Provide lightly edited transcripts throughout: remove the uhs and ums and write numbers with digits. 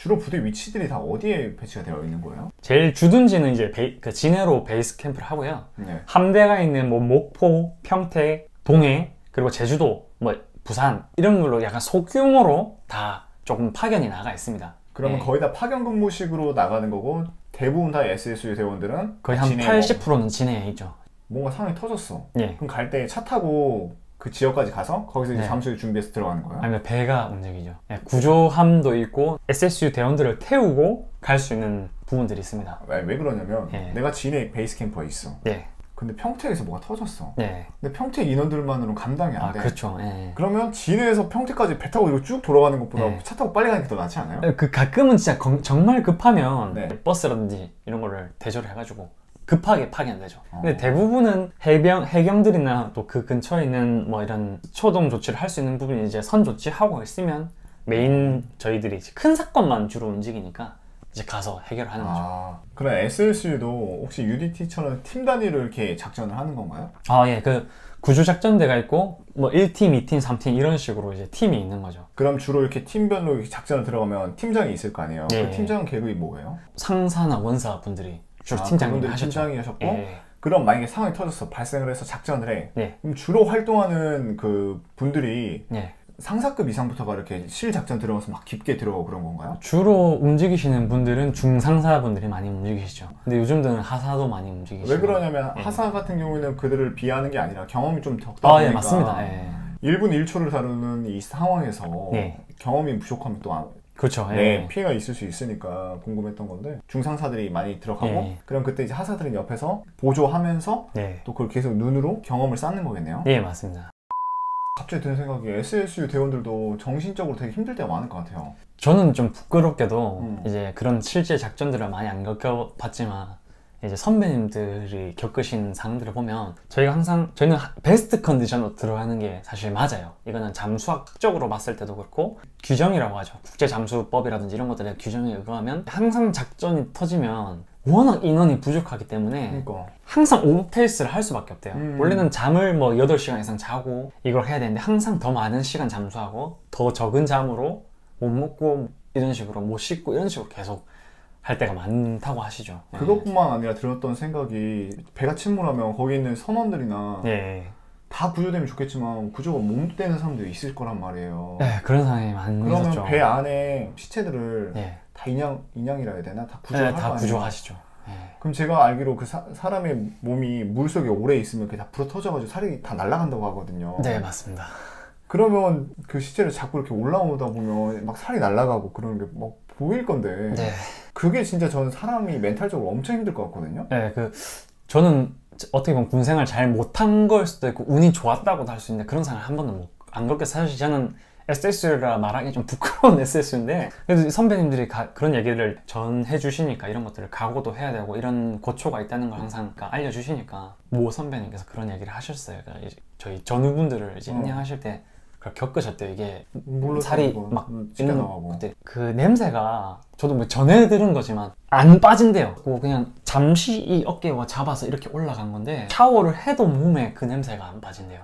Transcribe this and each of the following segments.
주로 부대 위치들이 다 어디에 배치가 되어 있는 거예요? 제일 주둔지는 이제 그 진해로 베이스 캠프를 하고요. 네. 함대가 있는 뭐 목포, 평택, 동해, 그리고 제주도, 뭐 부산 이런 걸로 약간 소규모로 다 조금 파견이 나가 있습니다. 그러면 예. 거의 다 파견 근무식으로 나가는 거고 대부분 다 SSU 대원들은 거의 한 80%는 진해에 있죠. 뭔가 상황이 터졌어. 예. 그럼 갈 때 차 타고 그 지역까지 가서 거기서 이제 네. 잠수를 준비해서 들어가는 거예요? 아니면 배가 움직이죠. 예, 구조함도 있고 SSU 대원들을 태우고 갈 수 있는 부분들이 있습니다. 왜 그러냐면 예. 내가 진해 베이스 캠퍼에 있어. 예. 근데 평택에서 뭐가 터졌어. 예. 근데 평택 인원들만으로는 감당이 안 돼. 그렇죠. 예. 그러면 진해에서 평택까지 배 타고 이거 쭉 돌아가는 것보다 네. 차 타고 빨리 가는 게 더 낫지 않아요? 그 가끔은 진짜 정말 급하면 네. 버스라든지 이런 거를 대조를 해가지고 급하게 파견되죠. 근데 대부분은 해경들이나 또 그 근처에 있는 뭐 이런 초동 조치를 할 수 있는 부분이 이제 선 조치하고 있으면 메인 저희들이 이제 큰 사건만 주로 움직이니까 이제 가서 해결을 하는 거죠. 그럼 SSU도 혹시 UDT처럼 팀 단위로 이렇게 작전을 하는 건가요? 예. 그 구조작전대가 있고 뭐 1팀, 2팀, 3팀 이런 식으로 이제 팀이 있는 거죠. 그럼 주로 이렇게 팀별로 이렇게 작전을 들어가면 팀장이 있을 거 아니에요? 예. 그 팀장 계급이 뭐예요? 상사나 원사분들이 주로 팀장님이 하셨죠. 팀장이 하셨고 예. 그럼 만약에 상황이 터졌어. 발생을 해서 작전을 해. 네. 그럼 주로 활동하는 그 분들이 네. 상사급 이상부터가 이렇게 실작전 들어가서 막 깊게 들어가고 그런 건가요? 주로 움직이시는 분들은 중상사분들이 많이 움직이시죠. 근데 요즘들은 하사도 많이 움직이시죠. 왜 그러냐면 예. 하사 같은 경우에는 그들을 비하하는 게 아니라 경험이 좀 적다 보니까 예, 맞습니다. 예. 1분 1초를 다루는 이 상황에서 네. 경험이 부족하면 또 그렇죠. 네, 예. 피해가 있을 수 있으니까 궁금했던 건데 중상사들이 많이 들어가고 예. 그럼 그때 이제 하사들은 옆에서 보조하면서 네. 또 그걸 계속 눈으로 경험을 쌓는 거겠네요. 예, 맞습니다. 갑자기 드는 생각이 SSU 대원들도 정신적으로 되게 힘들 때가 많을 것 같아요. 저는 좀 부끄럽게도 이제 그런 실제 작전들을 많이 안 겪어봤지만 이제 선배님들이 겪으신 상황들을 보면 저희는 베스트 컨디션으로 들어가는 게 사실 맞아요. 이거는 잠수학적으로 봤을 때도 그렇고 규정이라고 하죠. 국제잠수법이라든지 이런 것들에 규정에 의거하면 항상 작전이 터지면 워낙 인원이 부족하기 때문에 그러니까 항상 오버페이스를 할 수밖에 없대요. 원래는 잠을 뭐 8시간 이상 자고 이걸 해야 되는데 항상 더 많은 시간 잠수하고 더 적은 잠으로 못 먹고 이런 식으로 못 씻고 이런 식으로 계속 할 때가 많다고 하시죠. 그것뿐만 아니라 들었던 생각이 배가 침몰하면 거기 있는 선원들이나 다 구조되면 좋겠지만 구조가 못 되는 사람들이 있을 거란 말이에요. 네, 그런 상황이 많이 있었죠. 그러면 배 안에 시체들을 다 인양이라 해야 되나? 다 구조할 거 아니에요? 다 구조하시죠. 그럼 제가 알기로 그 사람의 몸이 물속에 오래 있으면 그게 다 불어 터져가지고 살이 다 날아간다고 하거든요. 네, 맞습니다. 그러면 그 시체를 자꾸 이렇게 올라오다 보면 막 살이 날아가고 그러는 게 막 보일 건데 그게 진짜 저는 사람이 멘탈적으로 엄청 힘들 것 같거든요. 네, 저는 어떻게 보면 군생활 잘 못한 걸 수도 있고 운이 좋았다고도 할 수 있는데 그런 생활 한 번도 안 겪겠어요. 사실 저는 SSU라 말하기 좀 부끄러운 SSU인데 그래도 선배님들이 그런 얘기를 전해 주시니까 이런 것들을 각오도 해야 되고 이런 고초가 있다는 걸 항상 알려주시니까 모 선배님께서 그런 얘기를 하셨어요. 그러니까 저희 전우분들을 이제 인양하실 때 그걸 겪으셨대요. 이게 살이 막 찢겨나가고 그때 그 냄새가 저도 뭐 전해 들은 거지만 안 빠진대요. 그냥 잠시 이 어깨와 잡아서 이렇게 올라간 건데 샤워를 해도 몸에 그 냄새가 안 빠진대요.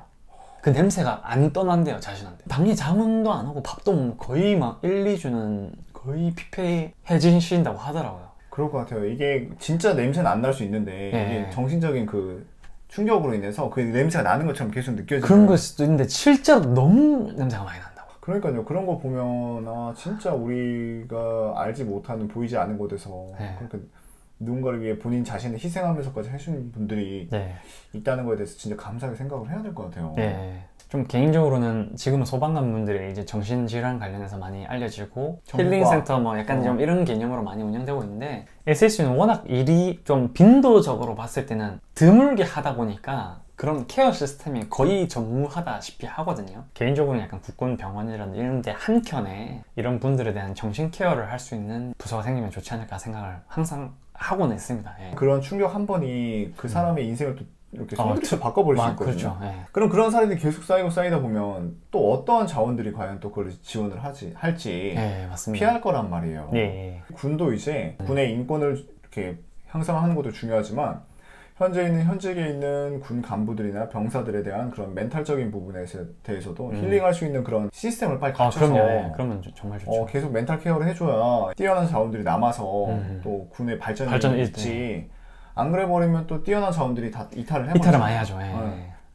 그 냄새가 안 떠난대요, 자신한테. 당연히 잠도 안 오고 밥도 못 먹고 거의 막 1, 2주는 거의 피폐해지신다고 하더라고요. 그럴 것 같아요. 이게 진짜 냄새는 안 날 수 있는데 이게 정신적인 그 충격으로 인해서 그 냄새가 나는 것처럼 계속 느껴지는 그런 걸 수도 있는데 실제로 너무 냄새가 많이 난다고. 그러니까요. 그런 거 보면 진짜 우리가 알지 못하는 보이지 않은 곳에서 그렇게 누군가를 위해 본인 자신을 희생하면서까지 해주는 분들이 있다는 거에 대해서 진짜 감사하게 생각을 해야 될 것 같아요. 좀 개인적으로는 지금은 소방관분들이 이제 정신질환 관련해서 많이 알려지고 힐링센터 뭐 약간 좀 이런 개념으로 많이 운영되고 있는데 SSU는 워낙 일이 좀 빈도적으로 봤을 때는 드물게 하다 보니까 그런 케어 시스템이 거의 전무하다시피 하거든요. 개인적으로는 약간 국군병원이라든지 이런 데 한켠에 이런 분들에 대한 정신 케어를 할 수 있는 부서가 생기면 좋지 않을까 생각을 항상 하고는 있습니다. 그런 충격 한 번이 그 사람의 인생을 또 이렇게 손들이서 바꿔버릴 수 있거든요. 그렇죠. 그럼 그런 사례들이 계속 쌓이다 보면 또 어떠한 자원들이 과연 또 그걸 지원을 할지 맞습니다. 피할 거란 말이에요. 군도 이제 군의 인권을 이렇게 향상하는 것도 중요하지만 현직에 있는 군 간부들이나 병사들에 대한 그런 멘탈적인 부분에 대해서도 힐링할 수 있는 그런 시스템을 빨리 갖춰서 그러면 정말 좋죠. 계속 멘탈 케어를 해줘야 뛰어난 자원들이 남아서 또 군의 발전이 있지. 안 그래 버리면 또 뛰어난 자원들이 다 이탈을 많이 하죠.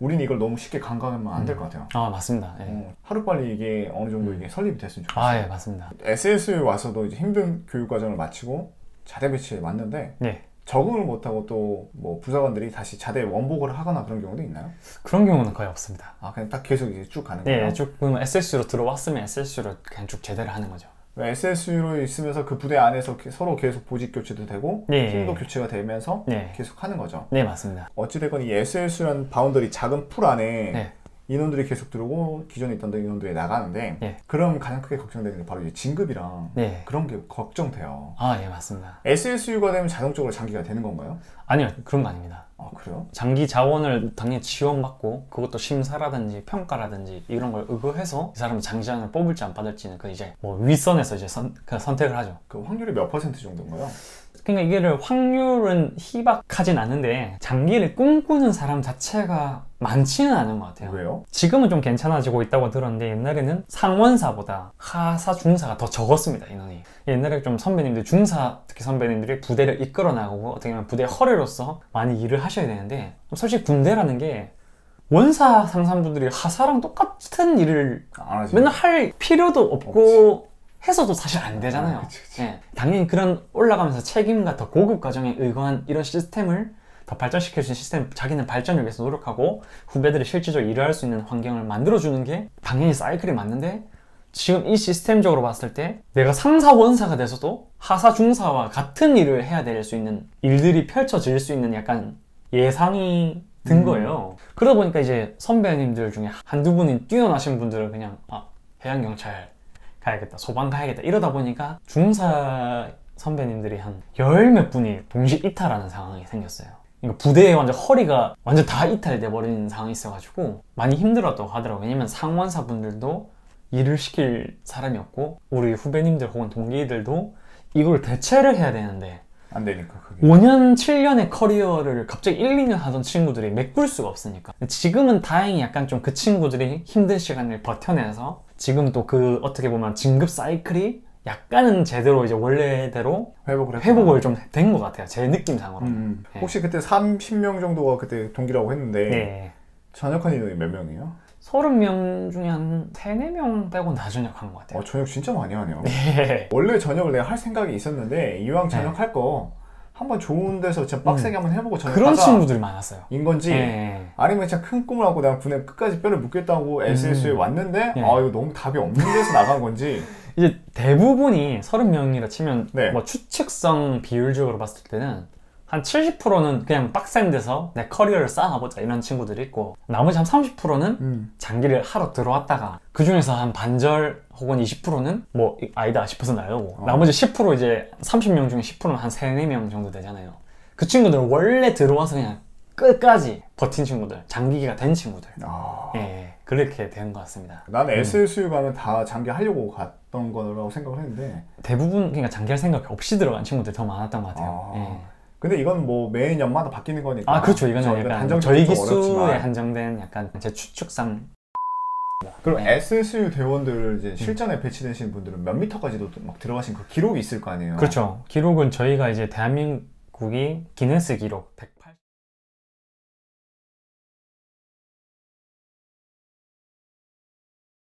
우린 이걸 너무 쉽게 간과하면 안 될 것 같아요. 맞습니다. 하루빨리 이게 어느 정도 이게 설립이 됐으면 좋겠어요. 맞습니다. SSU에 와서도 이제 힘든 교육 과정을 마치고 자대 배치에 왔는데 적응을 못하고 또 뭐 부사관들이 다시 자대 원복을 하거나 그런 경우도 있나요? 그런 경우는 거의 없습니다. 그냥 딱 계속 이제 쭉 가는 거예요? 쭉 SSU로 들어왔으면 SSU로 그냥 쭉 제대를 하는 거죠. SSU로 있으면서 그 부대 안에서 서로 계속 보직 교체도 되고 팀도 교체가 되면서 계속 하는 거죠. 네, 맞습니다. 어찌됐건 이 SSU라는 바운더리 작은 풀 안에 인원들이 계속 들어오고 기존에 있던 인원들이 나가는데 그럼 가장 크게 걱정되는 게 바로 이제 진급이랑 그런 게 걱정돼요. 예, 맞습니다. SSU가 되면 자동적으로 장기가 되는 건가요? 아니요, 그런 거 아닙니다. 그래요? 장기 자원을 당연히 지원받고 그것도 심사라든지 평가라든지 이런 걸 의거해서 이 사람이 장기 자원을 뽑을지 안 받을지는 그 이제 뭐 윗선에서 이제 선택을 하죠. 그 확률이 몇 % 정도인가요? 그러니까 이게 확률은 희박하진 않은데 장기를 꿈꾸는 사람 자체가 많지는 않은 것 같아요. 왜요? 지금은 좀 괜찮아지고 있다고 들었는데 옛날에는 상원사보다 하사, 중사가 더 적었습니다, 인원이. 옛날에 좀 선배님들, 중사 특히 선배님들이 부대를 이끌어 나가고 어떻게 보면 부대의 허리로서 많이 일을 하셔야 되는데 솔직히 군대라는 게 원사 상산분들이 하사랑 똑같은 일을 맨날 할 필요도 없고 해서도 사실 안 되잖아요. 그치. 당연히 그런 올라가면서 책임과 더 고급 과정에 의거한 이런 시스템을 더 발전시킬 수 있는 시스템, 자기는 발전을 위해서 노력하고 후배들이 실질적으로 일을 할 수 있는 환경을 만들어주는 게 당연히 사이클이 맞는데 지금 이 시스템적으로 봤을 때 내가 상사 원사가 돼서도 하사 중사와 같은 일을 해야 될 수 있는 일들이 펼쳐질 수 있는 약간 예상이 든 거예요. 그러다 보니까 이제 선배님들 중에 한두 분이 뛰어나신 분들은 그냥 해양경찰 가야겠다, 소방 가야겠다 이러다 보니까 중사 선배님들이 한 열 몇 분이 동시 이탈하는 상황이 생겼어요. 그러니까 부대에 완전 허리가 완전 다 이탈돼 버리는 상황이 있어가지고 많이 힘들었다고 하더라고요. 왜냐면 상원사 분들도 일을 시킬 사람이 없고 우리 후배님들 혹은 동기들도 이걸 대체를 해야 되는데 안 되니까 그게 5년, 7년의 커리어를 갑자기 1, 2년 하던 친구들이 메꿀 수가 없으니까 지금은 다행히 약간 좀 그 친구들이 힘든 시간을 버텨내서 지금 또 그 어떻게 보면 진급 사이클이 약간은 제대로 이제 원래대로 회복을 좀 된 것 같아요. 제 느낌상으로. 혹시 그때 30명 정도가 그때 동기라고 했는데 전역한 인원이 몇 명이에요? 30명 중에 한 3, 4명 빼고 다 전역한 것 같아요. 전역 진짜 많이 하네요. 원래 전역을 내가 할 생각이 있었는데 이왕 전역할 거 한번 좋은 데서 진짜 빡세게 한번 해보고 전역하자 그런 친구들이 많았어요. 인 건지 아니면 진짜 큰 꿈을 하고 내가 군에 끝까지 뼈를 묻겠다고 SSU에 왔는데 이거 너무 답이 없는 데서 나간 건지 이제 대부분이 30명이라 치면 뭐 추측성 비율적으로 봤을 때는 한 70%는 그냥 빡센 데서 내 커리어를 쌓아보자 이런 친구들이 있고 나머지 한 30%는 장기를 하러 들어왔다가 그 중에서 한 반절 혹은 20%는 뭐 아니다 싶어서 나가고 나머지 10% 이제 30명 중에 10%는 한 3, 4명 정도 되잖아요. 그 친구들은 원래 들어와서 그냥 끝까지 버틴 친구들, 장기가 된 친구들 그렇게 된 것 같습니다. 나는 SSU 가면 다 장기 하려고 갔던 거라고 생각을 했는데 대부분 그러니까 장기할 생각 없이 들어간 친구들이 더 많았던 것 같아요. 근데 이건 뭐 매년 연마다 바뀌는 거니까 그렇죠. 이건 약간 저희 기수에 한정된 약간 제 추측상 그리고 SSU 대원들 이제 실전에 배치되신 분들은 몇 미터까지도 막 들어가신 그 기록이 있을 거 아니에요? 그렇죠. 기록은 저희가 이제 대한민국이 기네스 기록